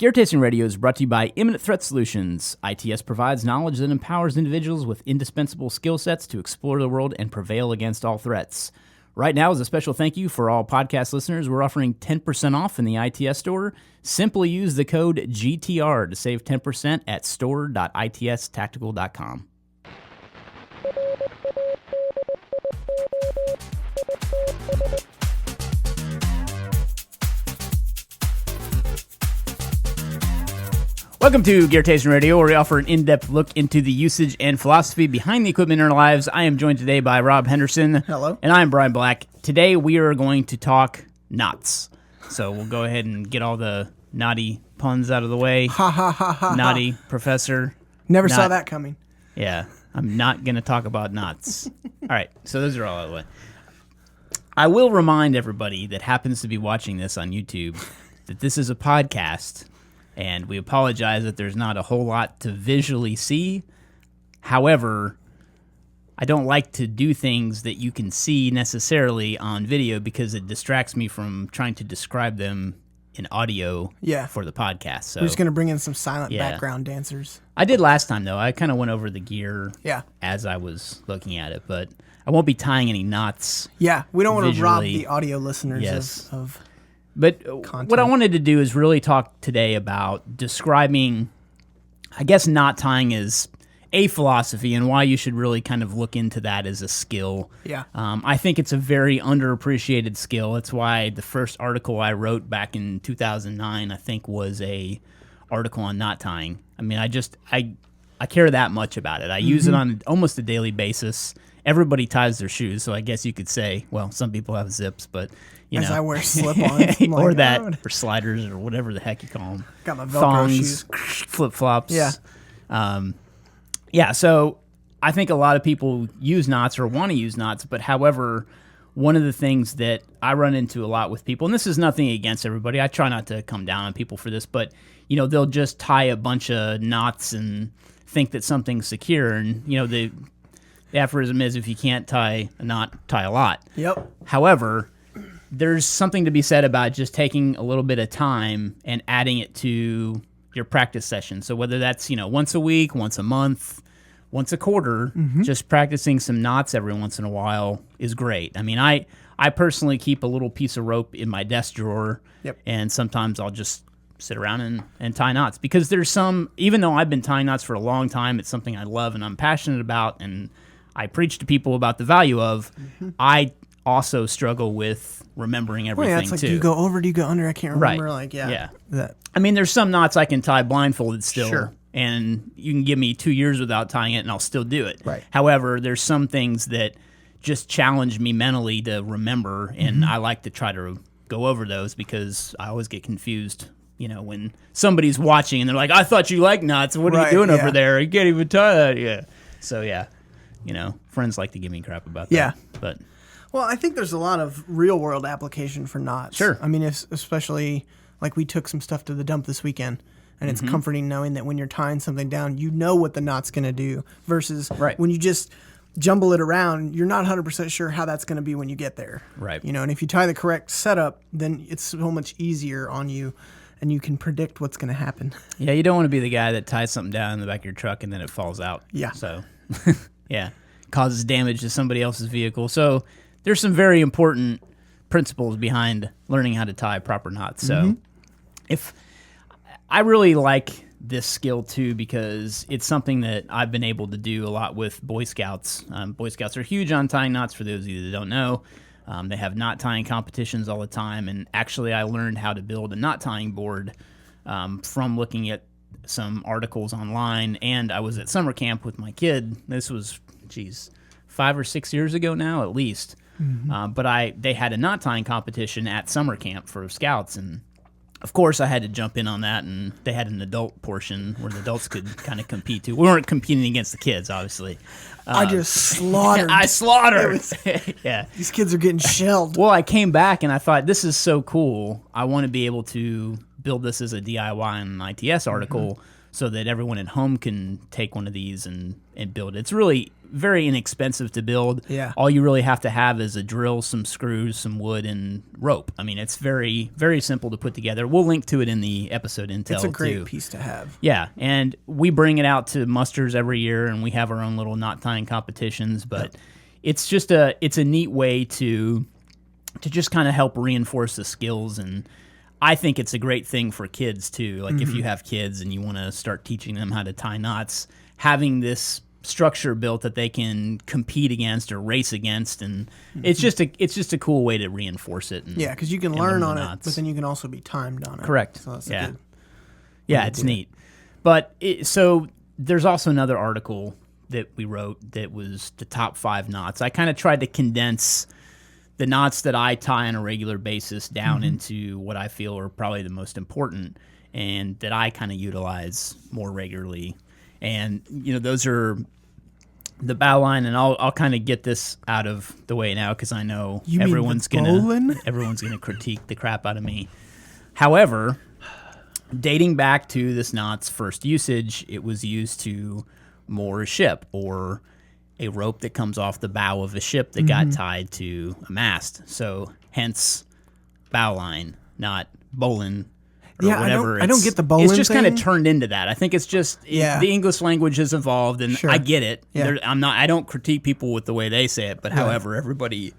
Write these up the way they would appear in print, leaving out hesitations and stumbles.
Gear Tasting Radio is brought to you by Imminent Threat Solutions. ITS provides knowledge that empowers individuals with indispensable skill sets to explore the world and prevail against all threats. Right now, as a special thank you for all podcast listeners, we're offering 10% off in the ITS store. Simply use the code GTR to save 10% at store.itstactical.com. Welcome to Gear Tasting Radio, where we offer an in-depth look into the usage and philosophy behind the equipment in our lives. I am joined today by Rob Henderson. Hello. And I am Brian Black. Today we are going to talk knots. So we'll go ahead and get all the knotty puns out of the way. Ha ha ha ha. Knotty professor. Never saw that coming. Yeah, I'm not going to talk about knots. All right, so those are all out of the way. I will remind everybody that happens to be watching this on YouTube that this is a podcast. And we apologize that there's not a whole lot to visually see. However, I don't like to do things that you can see necessarily on video because it distracts me from trying to describe them in audio for the podcast. So we're just going to bring in some silent background dancers. I did last time, though. I kind of went over the gear as I was looking at it, but I won't be tying any knots. Yeah, we don't want to rob the audio listeners of But content. What I wanted to do is really talk today about describing, I guess, knot tying as a philosophy and why you should really kind of look into that as a skill. Yeah. I think it's a very underappreciated skill. That's why the first article I wrote back in 2009, I think, was a article on knot tying. I mean, I care that much about it. I use it on almost a daily basis. Everybody ties their shoes, so I guess you could say, well, some people have zips, but as I wear slip-ons. Or or sliders, or whatever the heck you call them. Got my Velcro Thongs, shoes. Flip-flops. Yeah. So I think a lot of people use knots or want to use knots, but however, one of the things that I run into a lot with people, and this is nothing against everybody, I try not to come down on people for this, but they'll just tie a bunch of knots and think that something's secure, and the aphorism is if you can't tie a knot, tie a lot. Yep. However, there's something to be said about just taking a little bit of time and adding it to your practice session. So whether that's, once a week, once a month, once a quarter, just practicing some knots every once in a while is great. I mean, I personally keep a little piece of rope in my desk drawer, and sometimes I'll just sit around and tie knots. Because there's some, even though I've been tying knots for a long time, it's something I love and I'm passionate about, and I preach to people about the value of, I also struggle with remembering everything, it's like, too. do you go over, do you go under? I can't remember. Right. That. I mean, there's some knots I can tie blindfolded still, Sure. and you can give me 2 years without tying it, and I'll still do it. Right. However, there's some things that just challenge me mentally to remember, and I like to try to go over those because I always get confused, when somebody's watching and they're like, I thought you liked knots. What are you doing over there? You can't even tie that. Yeah. So, friends like to give me crap about that. Yeah. But Well, I think there's a lot of real-world application for knots. Sure. I mean, especially, like, we took some stuff to the dump this weekend, and it's comforting knowing that when you're tying something down, you know what the knot's going to do, versus when you just jumble it around, you're not 100% sure how that's going to be when you get there. Right. And if you tie the correct setup, then it's so much easier on you, and you can predict what's going to happen. Yeah, you don't want to be the guy that ties something down in the back of your truck and then it falls out. Yeah. So, causes damage to somebody else's vehicle. So there's some very important principles behind learning how to tie proper knots. So if I really like this skill too, because it's something that I've been able to do a lot with Boy Scouts. Boy Scouts are huge on tying knots, for those of you that don't know. They have knot tying competitions all the time, and actually I learned how to build a knot tying board from looking at some articles online, and I was at summer camp with my kid. This was, 5 or 6 years ago now, at least. But they had a knot tying competition at summer camp for Scouts, and of course I had to jump in on that, and they had an adult portion where the adults could kind of compete too. We weren't competing against the kids, obviously. I just slaughtered. I slaughtered. Yeah. These kids are getting shelled. Well, I came back and I thought, this is so cool. I want to be able to build this as a DIY and an ITS article. so that everyone at home can take one of these and build it. It's really very inexpensive to build. Yeah. All you really have to have is a drill, some screws, some wood, and rope. I mean, it's very, very simple to put together. We'll link to it in the episode intel, It's a great too. piece to have. Yeah, and we bring it out to musters every year, and we have our own little knot tying competitions, but it's just it's a neat way to just kind of help reinforce the skills, and I think it's a great thing for kids too. Like if you have kids and you want to start teaching them how to tie knots, having this structure built that they can compete against or race against, and it's just a cool way to reinforce it. And, Yeah, because you can learn on it, knots. but then you can also be timed on it. Correct. So that's yeah. good. Yeah, it's neat. But so there's also another article that we wrote that was the top 5 knots. I kind of tried to condense the knots that I tie on a regular basis down into what I feel are probably the most important and that I kind of utilize more regularly. And, those are the Bowline, and I'll kind of get this out of the way now because I know everyone's gonna critique the crap out of me. However, dating back to this knot's first usage, it was used to moor a ship or a rope that comes off the bow of a ship that got tied to a mast. So hence Bowline, not bowline or whatever. I don't get the bowline It's just kind of thing. turned into that. I think it's just the English language has evolved, and Sure. I get it. Yeah. I don't critique people with the way they say it, but however, everybody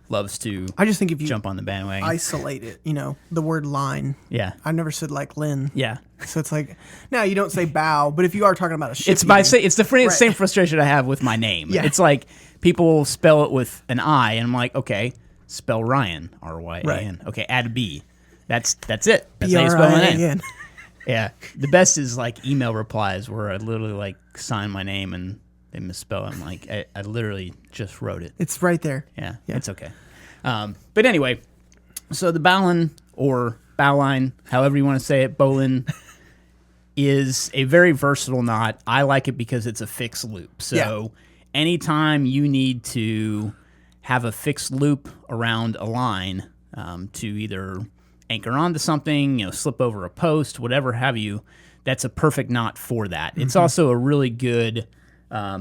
loves to I just think if you jump on the bandwagon. isolate it, the word line. Yeah. I've never said like Lynn. Yeah. So it's like, now you don't say bow, but if you are talking about a ship, It's the same frustration I have with my name. Yeah. It's like people spell it with an I, and I'm like, okay, spell Ryan, R-Y-A-N. Okay, add a B. That's it. That's how you spell my name. B-R-I-A-N. Yeah. The best is like email replies where I literally like sign my name and they misspell it. I'm like, I literally just wrote it. It's right there. Yeah. It's okay. But anyway, so the Bowline or Bowline, however you want to say it, Bowline, is a very versatile knot. I like it because it's a fixed loop. So anytime you need to have a fixed loop around a line to either anchor onto something, slip over a post, whatever have you, that's a perfect knot for that. It's also a really good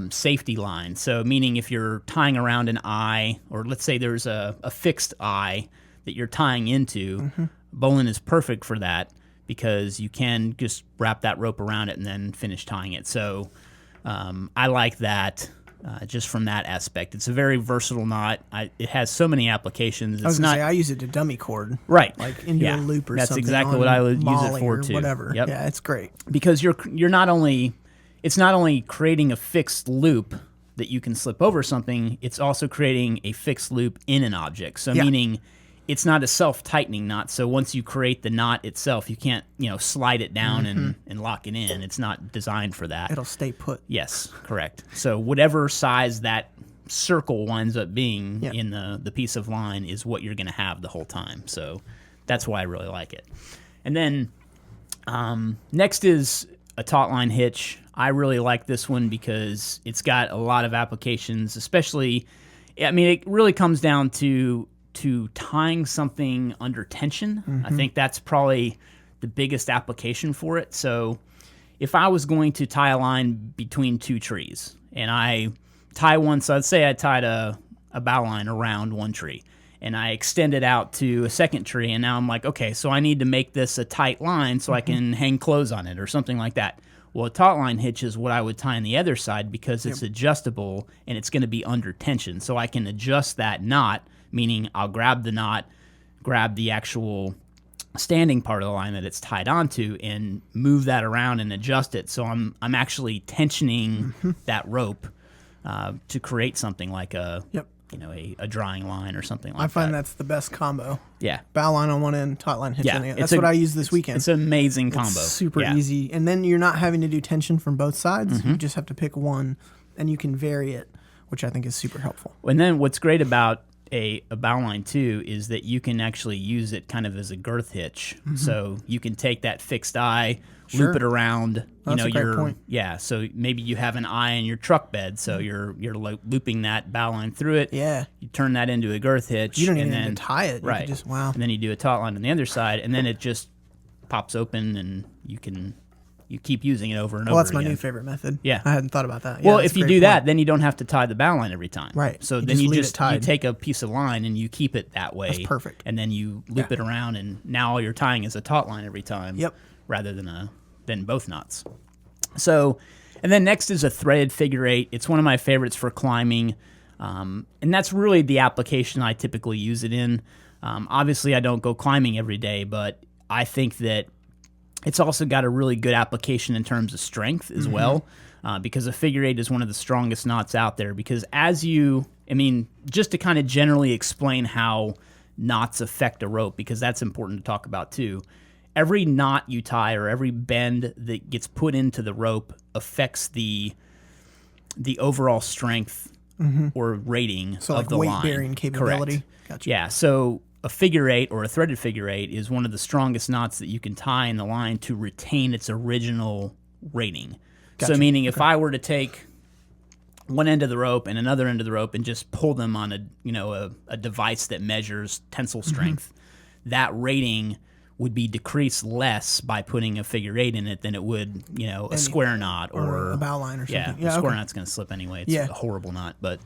safety line. So meaning if you're tying around an eye, or let's say there's a fixed eye that you're tying into, Bowline is perfect for that because you can just wrap that rope around it and then finish tying it. So I like that just from that aspect. It's a very versatile knot. It has so many applications. I was going to say, I use it to dummy cord. Right. Like into a loop or That's something. That's exactly what I would use it Molly for or too. Whatever. Yep. Yeah, it's great. Because you're not only, it's not only creating a fixed loop that you can slip over something, it's also creating a fixed loop in an object. So meaning it's not a self-tightening knot. So once you create the knot itself, you can't, slide it down and lock it in. It's not designed for that. It'll stay put. Yes, correct. So whatever size that circle winds up being in the piece of line is what you're going to have the whole time. So that's why I really like it. And then next is a taut line hitch. I really like this one because it's got a lot of applications, especially, it really comes down to tying something under tension. I think that's probably the biggest application for it. So if I was going to tie a line between two trees and I tie one, so I'd say I tied a bowline around one tree and I extend it out to a second tree, and now I'm like, okay, so I need to make this a tight line so I can hang clothes on it or something like that. Well, a taut line hitch is what I would tie on the other side because it's adjustable and it's going to be under tension. So I can adjust that knot, meaning I'll grab the knot, grab the actual standing part of the line that it's tied onto, and move that around and adjust it. So I'm actually tensioning that rope to create something like a drawing line or something like that. I find that's the best combo. Yeah. Bowline on one end, taut line hitch on the other. That's it's what I used this weekend. It's an amazing combo. It's super easy. And then you're not having to do tension from both sides. You just have to pick one, and you can vary it, which I think is super helpful. And then what's great about a bowline too is that you can actually use it kind of as a girth hitch. So you can take that fixed eye, loop it around. That's a great point. Yeah. So maybe you have an eye in your truck bed, so you're looping that bowline through it. Yeah. You turn that into a girth hitch. You don't and even then need to tie it. You right. Wow. And then you do a taut line on the other side, and then it just pops open, and you can you keep using it over and over Well, that's again. my new favorite method. Yeah. I hadn't thought about that. Yeah, Well, that's if a you great do point. that, then you don't have to tie the bow line every time. Right. So You then just you leave it just tied. you take a piece of line and you keep it that way. That's perfect. And then you loop it around, and now all you're tying is a taut line every time. Yep. Rather than both knots. So, and then next is a threaded figure eight. It's one of my favorites for climbing, and that's really the application I typically use it in. Obviously, I don't go climbing every day, but I think that it's also got a really good application in terms of strength as well, because a figure eight is one of the strongest knots out there. Because just to kind of generally explain how knots affect a rope, because that's important to talk about too. Every knot you tie or every bend that gets put into the rope affects the overall strength or rating So of like the line. weight-bearing capability. Correct. Gotcha. Yeah, so a figure eight or a threaded figure eight is one of the strongest knots that you can tie in the line to retain its original rating. Gotcha. So meaning if I were to take one end of the rope and another end of the rope and just pull them on a device that measures tensile strength, that rating would be decreased less by putting a figure eight in it than it would, a square knot or a bow line or something. Yeah, a square knot's going to slip anyway. It's a horrible knot, but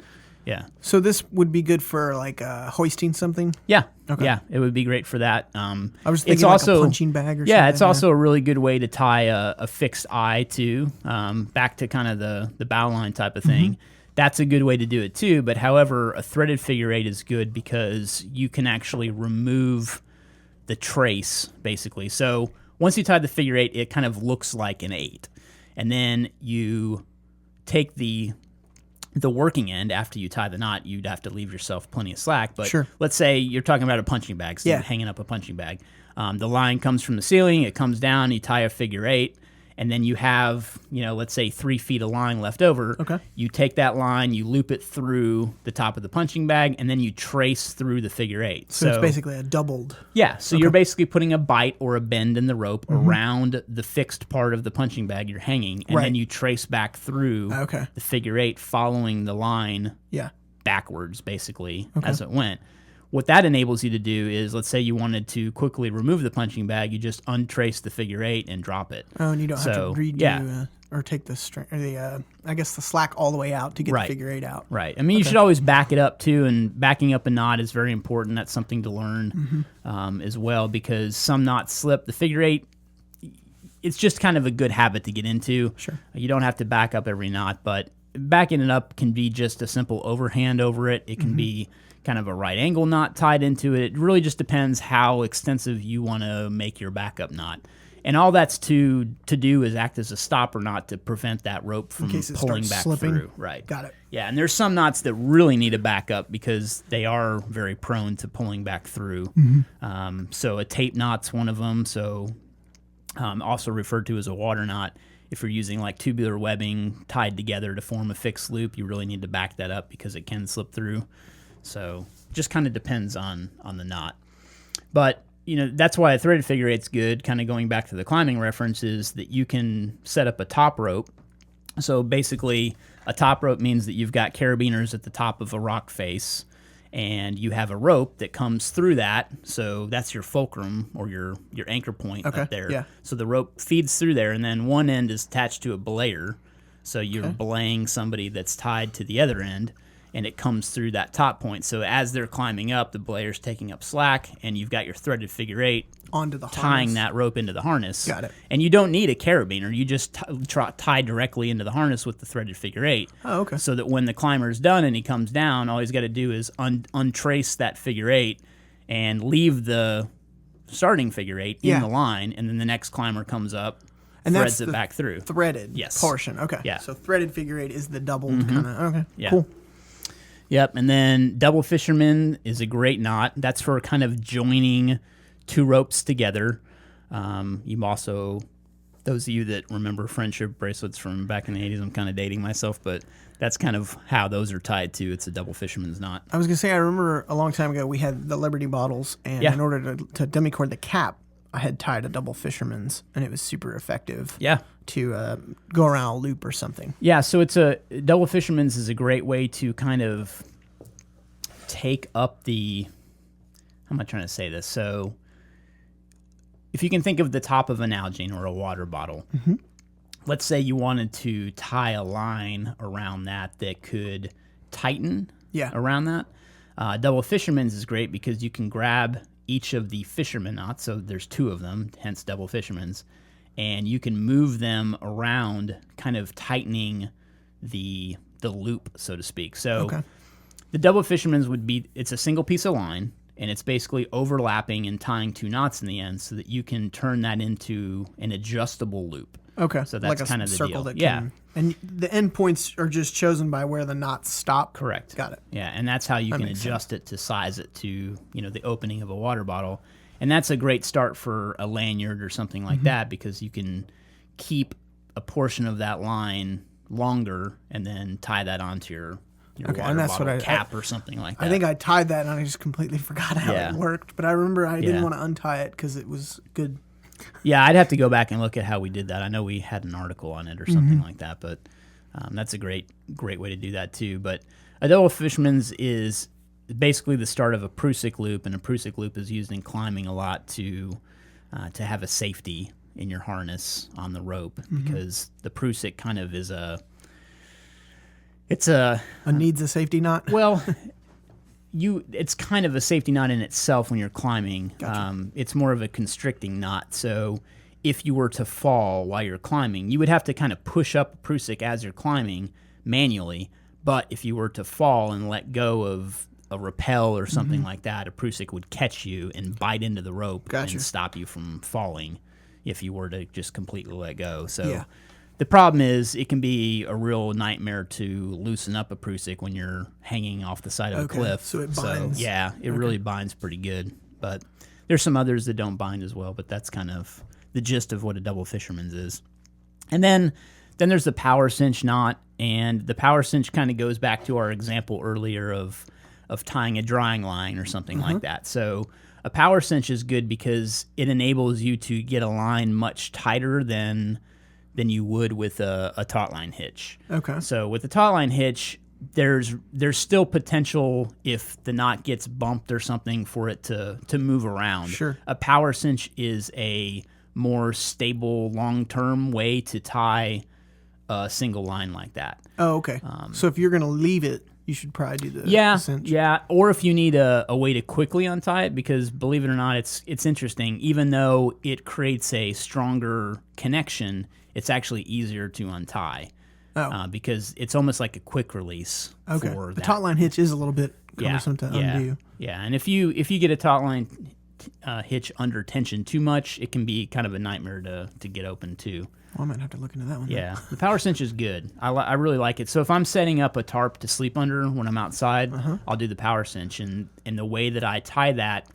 yeah. So this would be good for like hoisting something? Yeah. Okay. Yeah, it would be great for that. I was thinking it's like also, a punching bag or something. Yeah, it's also a really good way to tie a fixed eye to, back to kind of the bow line type of thing. That's a good way to do it too, but however, a threaded figure eight is good because you can actually remove the trace, basically. So once you tie the figure eight, it kind of looks like an eight. And then you take the working end after you tie the knot. You'd have to leave yourself plenty of slack. But let's say you're talking about a punching bag, so you're hanging up a punching bag. The line comes from the ceiling, it comes down, you tie a figure eight, and then you have, let's say 3 feet of line left over. Okay. You take that line, you loop it through the top of the punching bag, and then you trace through the figure eight. So it's basically a doubled. Yeah, so you're basically putting a bite or a bend in the rope around the fixed part of the punching bag you're hanging, and then you trace back through the figure eight following the line backwards, basically, as it went. What that enables you to do is, let's say you wanted to quickly remove the punching bag, you just untrace the figure eight and drop it. Oh, and you don't have to redo or take the string or the slack all the way out to get the figure eight out. Right. I mean, you should always back it up too, and backing up a knot is very important. That's something to learn as well, because some knots slip. The figure eight, it's just kind of a good habit to get into. Sure. You don't have to back up every knot, but backing it up can be just a simple overhand over it. It can be kind of a right angle knot tied into it. It really just depends how extensive you want to make your backup knot. And all that's to do is act as a stopper knot to prevent that rope from pulling back through. Right. Got it. Yeah, and there's some knots that really need a backup because they are very prone to pulling back through. So a tape knot's one of them. So also referred to as a water knot. If you're using like tubular webbing tied together to form a fixed loop, you really need to back that up because it can slip through. So just kind of depends on the knot. But, that's why a threaded figure eight's good, kind of going back to the climbing reference, is that you can set up a top rope. So basically, a top rope means that you've got carabiners at the top of a rock face, and you have a rope that comes through that. So that's your fulcrum or your anchor point up there. Yeah. So the rope feeds through there, and then one end is attached to a belayer. So you're belaying somebody that's tied to the other end, and it comes through that top point. So as they're climbing up, the belayer's taking up slack, and you've got your threaded figure eight onto the tying that rope into the harness. Got it. And you don't need a carabiner. You just tie directly into the harness with the threaded figure eight. Oh, okay. So that when the climber's done and he comes down, all he's got to do is untrace that figure eight and leave the starting figure eight in the line, and then the next climber comes up, and threads it back through. Threaded portion. Okay. Yeah. So threaded figure eight is the doubled kind of. Okay. Yeah. Cool. Yep, and then double fisherman is a great knot. That's for kind of joining two ropes together. You also, those of you that remember friendship bracelets from back in the 80s, I'm kind of dating myself, but that's kind of how those are tied to. It's a double fisherman's knot. I was going to say, I remember a long time ago we had the Liberty bottles, and in order to dummy cord the cap, I had tied a double fisherman's, and it was super effective. Yeah. To go around a loop or something. Yeah, so double fisherman's is a great way to kind of take up how am I trying to say this? So if you can think of the top of an Nalgene or a water bottle, let's say you wanted to tie a line around that could tighten around that. Double Fisherman's is great because you can grab each of the Fisherman knots, so there's 2 of them, hence Double Fisherman's, and you can move them around, kind of tightening the loop, so to speak. So the Double Fisherman's it's a single piece of line, and it's basically overlapping and tying 2 knots in the end so that you can turn that into an adjustable loop. Okay. So that's kind of the deal. And the end points are just chosen by where the knots stop? Correct. Got it. Yeah, and that's how you can adjust it to size it to, the opening of a water bottle. And that's a great start for a lanyard or something like that because you can keep a portion of that line longer and then tie that onto your water and that's bottle what cap or something like that. I think I tied that and I just completely forgot how it worked. But I remember I didn't want to untie it because it was good. Yeah, I'd have to go back and look at how we did that. I know we had an article on it or something like that, but that's a great way to do that too. But a Double Fisherman's is basically the start of a Prusik Loop, and a Prusik Loop is used in climbing a lot to have a safety in your harness on the rope because the Prusik kind of is needs a safety knot. Well, it's kind of a safety knot in itself when you're climbing. Gotcha. It's more of a constricting knot. So if you were to fall while you're climbing, you would have to kind of push up a Prusik as you're climbing manually. But if you were to fall and let go of a rappel or something like that, a Prusik would catch you and bite into the rope and stop you from falling if you were to just completely let go. So the problem is it can be a real nightmare to loosen up a Prusik when you're hanging off the side of a cliff. So it binds. So, it really binds pretty good. But there's some others that don't bind as well, but that's kind of the gist of what a Double Fisherman's is. And then there's the power cinch knot, and the power cinch kind of goes back to our example earlier of tying a drying line or something like that. So a power cinch is good because it enables you to get a line much tighter than you would with a taut line hitch. Okay. So with the taut line hitch, there's still potential if the knot gets bumped or something for it to move around. Sure. A power cinch is a more stable, long-term way to tie a single line like that. Oh, okay. So if you're going to leave it, you should probably do the cinch. Yeah. Or if you need a way to quickly untie it, because believe it or not, it's interesting. Even though it creates a stronger connection, it's actually easier to untie because it's almost like a quick release. Okay. For the that. taut line hitch is a little bit cumbersome to undo. Yeah, and if you get a taut line hitch under tension too much, it can be kind of a nightmare to get open too. Well, I might have to look into that one. Yeah, the power cinch is good. I really like it. So if I'm setting up a tarp to sleep under when I'm outside, I'll do the power cinch, and the way that I tie that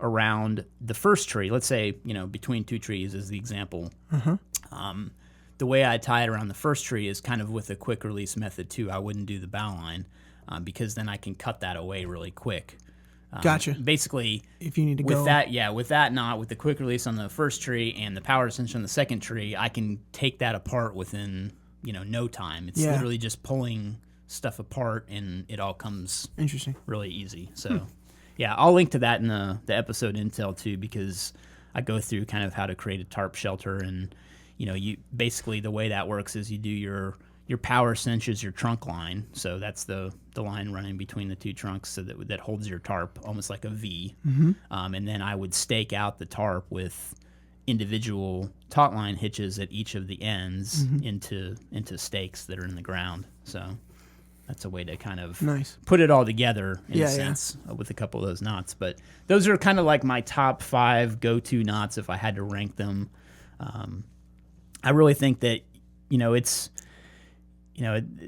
around the first tree, let's say between 2 trees is the example. The way I tie it around the first tree is kind of with a quick release method too. I wouldn't do the bowline because then I can cut that away really quick. Gotcha. Basically, if you need to with go with that knot, with the quick release on the first tree and the power cinch on the second tree, I can take that apart within no time. It's literally just pulling stuff apart, and it all comes really easy. So, I'll link to that in the episode intel too, because I go through kind of how to create a tarp shelter, and you basically the way that works is you do your power cinch is your trunk line, so that's the line running between the 2 trunks, so that holds your tarp almost like a V. And then I would stake out the tarp with individual taut line hitches at each of the ends into stakes that are in the ground. So that's a way to kind of put it all together in a sense with a couple of those knots. But those are kind of like my top 5 go-to knots if I had to rank them. I really think that it's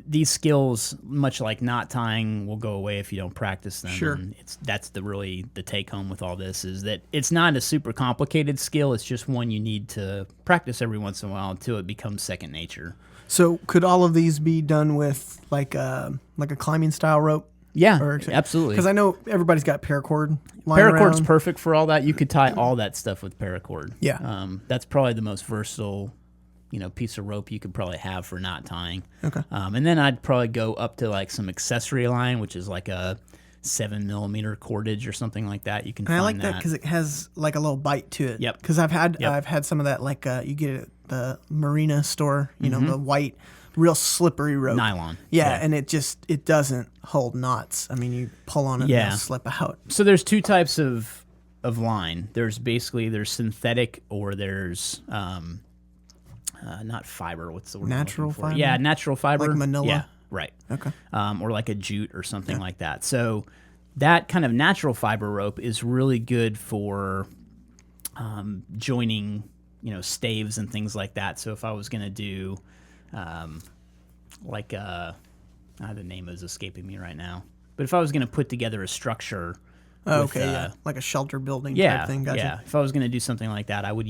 these skills, much like knot tying, will go away if you don't practice them. Sure. And that's the take home with all this, is that it's not a super complicated skill. It's just one you need to practice every once in a while until it becomes second nature. So could all of these be done with like a climbing style rope? Yeah, absolutely. Because I know everybody's got paracord lying Paracord's around. perfect for all that. You could tie all that stuff with paracord. Yeah. That's probably the most versatile piece of rope you could probably have for knot tying. Okay. And then I'd probably go up to like some accessory line, which is like a 7mm cordage or something like that. You can And find I like that because it has like a little bite to it. Yep. Because I've had some of that, like you get it at the marina store, you know, the white, real slippery rope. Nylon. Yeah, and it doesn't hold knots. I mean, you pull on it and it'll slip out. So there's two types of line. There's synthetic, or there's not fiber. What's the word? Natural fiber? Yeah, natural fiber. Like manila? Yeah, right. Okay. Or like a jute or something like that. So that kind of natural fiber rope is really good for joining, staves and things like that. So if I was going to do the name is escaping me right now. But if I was going to put together a structure, like a shelter building type thing. Gotcha. Yeah. If I was going to do something like that, I would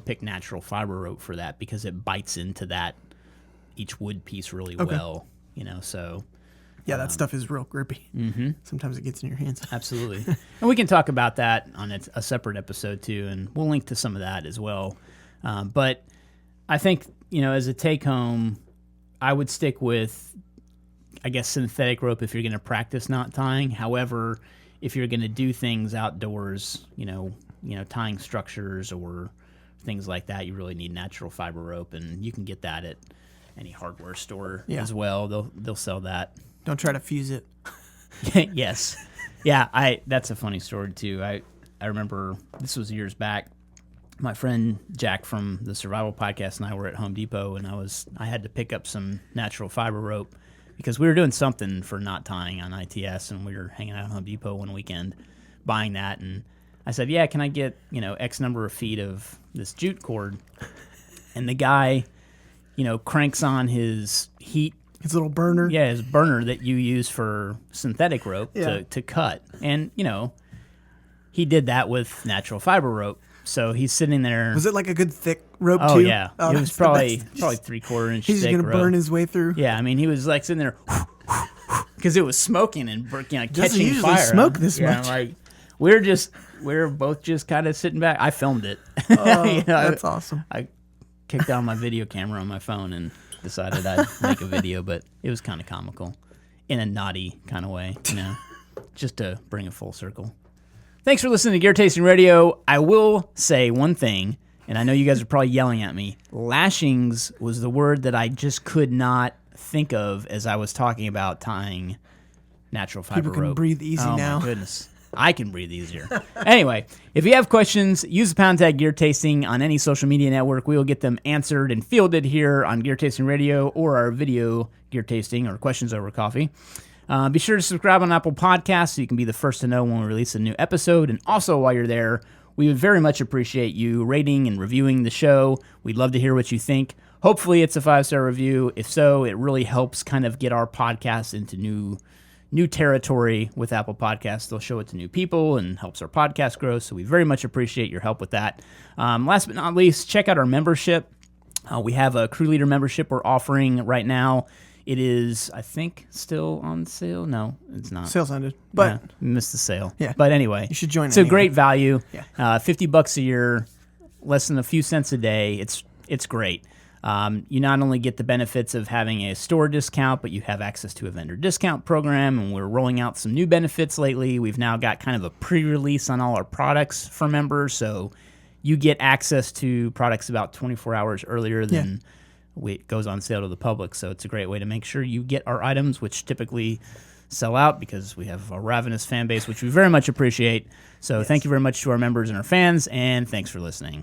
pick natural fiber rope for that because it bites into each wood piece really well. So. Yeah, that stuff is real grippy. Mm-hmm. Sometimes it gets in your hands. Absolutely. And we can talk about that on a separate episode too, and we'll link to some of that as well. But I think, as a take-home, I would stick with, I guess, synthetic rope if you're going to practice knot tying. However, if you're going to do things outdoors, tying structures or things like that, you really need natural fiber rope, and you can get that at any hardware store as well. They'll sell that. Don't try to fuse it. Yes. Yeah, that's a funny story too. I remember this was years back. My friend Jack from the Survival Podcast and I were at Home Depot, and I had to pick up some natural fiber rope because we were doing something for knot tying on ITS, and we were hanging out at Home Depot one weekend buying that, and I said, "Yeah, can I get, X number of feet of this jute cord?" And the guy, cranks on his heat. His little burner? Yeah, his burner that you use for synthetic rope to cut. And, he did that with natural fiber rope. So he's sitting there. Was it like a good thick rope, too? Yeah. Oh, it was probably 3/4 inch thick. He's going to burn his way through? Yeah, I mean, he was like sitting there because it was smoking and catching doesn't usually fire. Smoke this much. Like, we were both just kind of sitting back. I filmed it. Oh, that's awesome. I kicked down my video camera on my phone and decided I'd make a video, but it was kind of comical in a knotty kind of way, just to bring it full circle. Thanks for listening to Gear Tasting Radio. I will say one thing, and I know you guys are probably yelling at me. Lashings was the word that I just could not think of as I was talking about tying natural fiber rope. People can breathe easy now. Oh my goodness. I can breathe easier. Anyway, if you have questions, use the pound tag Gear Tasting on any social media network. We will get them answered and fielded here on Gear Tasting Radio or our video Gear Tasting or Questions Over Coffee. Be sure to subscribe on Apple Podcasts so you can be the first to know when we release a new episode. And also, while you're there, we would very much appreciate you rating and reviewing the show. We'd love to hear what you think. Hopefully, it's a 5-star review. If so, it really helps kind of get our podcast into new territory with Apple Podcasts. They'll show it to new people and helps our podcast grow. So we very much appreciate your help with that. Last but not least, check out our membership. We have a crew leader membership we're offering right now. It is, I think, still on sale. No, it's not. Sale's ended, but missed the sale. Yeah, but anyway, you should join. It's a great value. Yeah, $50 a year, less than a few cents a day. It's great. You not only get the benefits of having a store discount, but you have access to a vendor discount program, and we're rolling out some new benefits lately. We've now got kind of a pre-release on all our products for members, so you get access to products about 24 hours earlier than it goes on sale to the public. So it's a great way to make sure you get our items, which typically sell out because we have a ravenous fan base, which we very much appreciate. So thank you very much to our members and our fans, and thanks for listening.